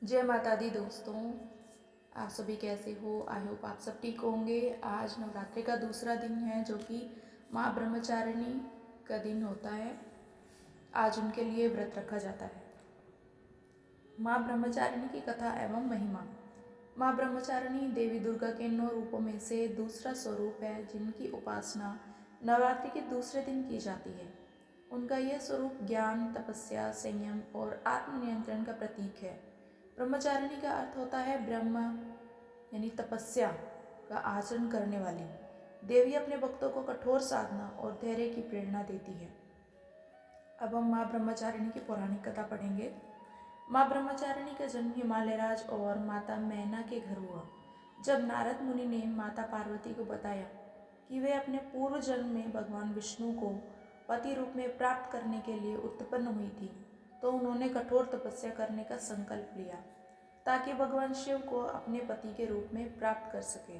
जय माता दी दोस्तों। आप सभी कैसे हो? आई होप आप सब ठीक होंगे। आज नवरात्रि का दूसरा दिन है जो कि माँ ब्रह्मचारिणी का दिन होता है। आज उनके लिए व्रत रखा जाता है। माँ ब्रह्मचारिणी की कथा एवं महिमा। माँ ब्रह्मचारिणी देवी दुर्गा के 9 रूपों में से दूसरा स्वरूप है जिनकी उपासना नवरात्रि के दूसरे दिन की जाती है। उनका यह स्वरूप ज्ञान, तपस्या, संयम और आत्मनियंत्रण का प्रतीक है। ब्रह्मचारिणी का अर्थ होता है ब्रह्म यानी तपस्या का आचरण करने वाली। देवी अपने भक्तों को कठोर साधना और धैर्य की प्रेरणा देती है। अब हम माँ ब्रह्मचारिणी की पौराणिक कथा पढ़ेंगे। माँ ब्रह्मचारिणी का जन्म हिमालय राज और माता मैना के घर हुआ। जब नारद मुनि ने माता पार्वती को बताया कि वे अपने पूर्व जन्म में भगवान विष्णु को पति रूप में प्राप्त करने के लिए उत्पन्न हुई थी, तो उन्होंने कठोर तपस्या करने का संकल्प लिया ताकि भगवान शिव को अपने पति के रूप में प्राप्त कर सके।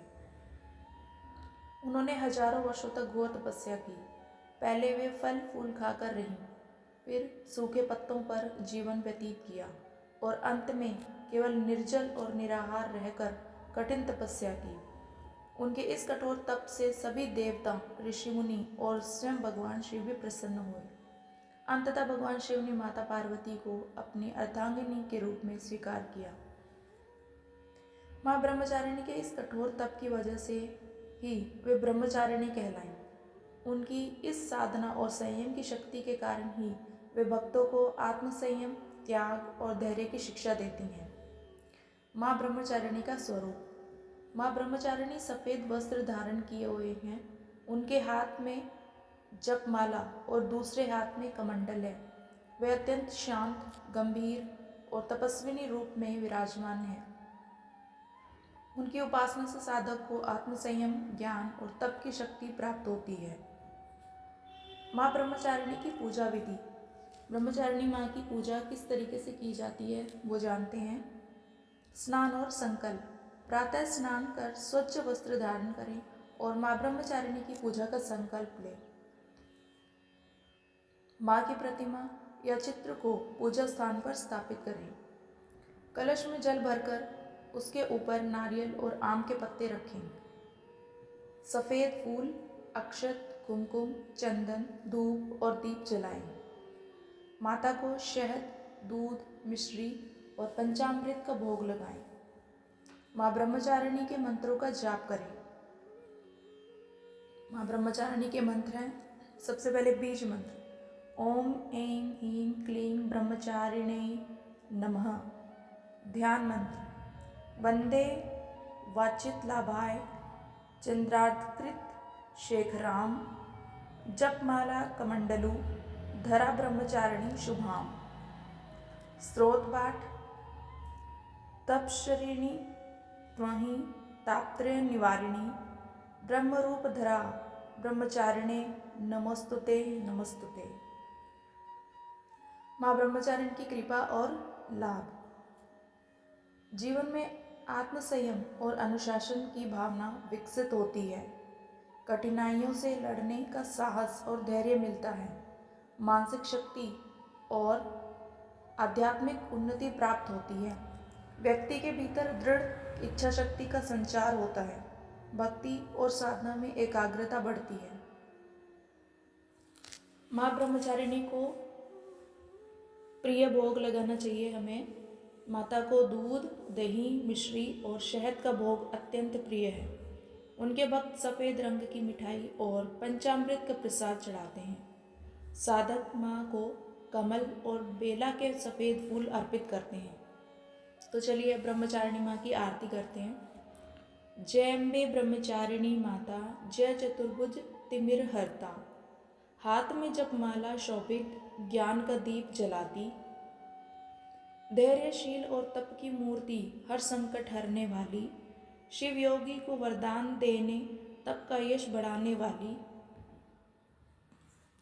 उन्होंने हजारों वर्षों तक घोर तपस्या की। पहले वे फल फूल खाकर रहीं, फिर सूखे पत्तों पर जीवन व्यतीत किया और अंत में केवल निर्जल और निराहार रहकर कठिन तपस्या की। उनके इस कठोर तप से सभी देवता, ऋषि मुनि और स्वयं भगवान शिव भी प्रसन्न हुए। अंततः भगवान शिव ने माता पार्वती को अपनी अर्धांगिनी के रूप में स्वीकार किया। माँ ब्रह्मचारिणी के इस कठोर तप की वजह से ही वे ब्रह्मचारिणी कहलाईं। उनकी इस साधना और संयम की शक्ति के कारण ही वे भक्तों को आत्मसंयम, त्याग और धैर्य की शिक्षा देती हैं। माँ ब्रह्मचारिणी का स्वरूप। माँ ब्रह्मचारिणी सफ़ेद वस्त्र धारण किए हुए हैं। उनके हाथ में जपमाला और दूसरे हाथ में कमंडल है। वे अत्यंत शांत, गंभीर और तपस्विनी रूप में विराजमान है। उनकी उपासना से साधक को आत्मसंयम, ज्ञान और तप की शक्ति प्राप्त होती है। माँ ब्रह्मचारिणी की पूजा विधि। ब्रह्मचारिणी माँ की पूजा किस तरीके से की जाती है वो जानते हैं। स्नान और संकल्प। प्रातः स्नान कर स्वच्छ वस्त्र धारण करें और माँ ब्रह्मचारिणी की पूजा का संकल्प लें। माँ की प्रतिमा या चित्र को पूजा स्थान पर स्थापित करें। कलश में जल भरकर उसके ऊपर नारियल और आम के पत्ते रखें। सफ़ेद फूल, अक्षत, कुमकुम, चंदन, धूप और दीप जलाएं। माता को शहद, दूध, मिश्री और पंचामृत का भोग लगाएं। माँ ब्रह्मचारिणी के मंत्रों का जाप करें। माँ ब्रह्मचारिणी के मंत्र हैं, सबसे पहले बीज मंत्र ओम ऐं ह्रीं क्लीं ब्रह्मचारिणे नमः। ध्यान मंत्र वंदे वाचितलाभाय चंद्रार्धकृत शेखराम। जपमाला कमंडलु धरा ब्रह्मचारिणी शुभाम। स्त्रोत पाठ तपश्चरिणी त्वहि तापत्रय निवारिणी। ब्रह्मरूप धरा ब्रह्मचारिणे नमोस्तुते नमोस्तुते। माँ ब्रह्मचारिणी की कृपा और लाभ। जीवन में आत्मसंयम और अनुशासन की भावना विकसित होती है। कठिनाइयों से लड़ने का साहस और धैर्य मिलता है। मानसिक शक्ति और आध्यात्मिक उन्नति प्राप्त होती है। व्यक्ति के भीतर दृढ़ इच्छा शक्ति का संचार होता है। भक्ति और साधना में एकाग्रता बढ़ती है। माँ ब्रह्मचारिणी को प्रिय भोग लगाना चाहिए हमें। माता को दूध, दही, मिश्री और शहद का भोग अत्यंत प्रिय है। उनके भक्त सफ़ेद रंग की मिठाई और पंचामृत का प्रसाद चढ़ाते हैं। साधक माँ को कमल और बेला के सफ़ेद फूल अर्पित करते हैं। तो चलिए ब्रह्मचारिणी माँ की आरती करते हैं। जय अम्बे ब्रह्मचारिणी माता, जय चतुर्भुज तिमिर हरता। हाथ में जपमाला शोभित, ज्ञान का दीप जलाती। धैर्यशील और तप की मूर्ति, हर संकट हरने वाली। शिव योगी को वरदान देने, तप का यश बढ़ाने वाली।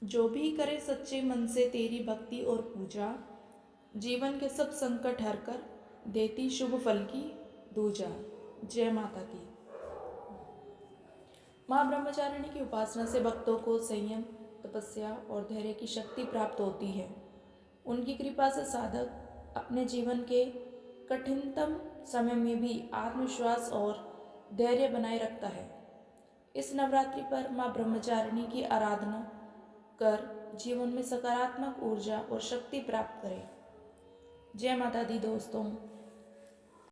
जो भी करे सच्चे मन से तेरी भक्ति और पूजा, जीवन के सब संकट हरकर देती शुभ फल की दूजा। जय माता की। माँ ब्रह्मचारिणी की उपासना से भक्तों को संयम, तपस्या और धैर्य की शक्ति प्राप्त होती है। उनकी कृपा से साधक अपने जीवन के कठिनतम समय में भी आत्मविश्वास और धैर्य बनाए रखता है। इस नवरात्रि पर माँ ब्रह्मचारिणी की आराधना कर जीवन में सकारात्मक ऊर्जा और शक्ति प्राप्त करें। जय माता दी दोस्तों।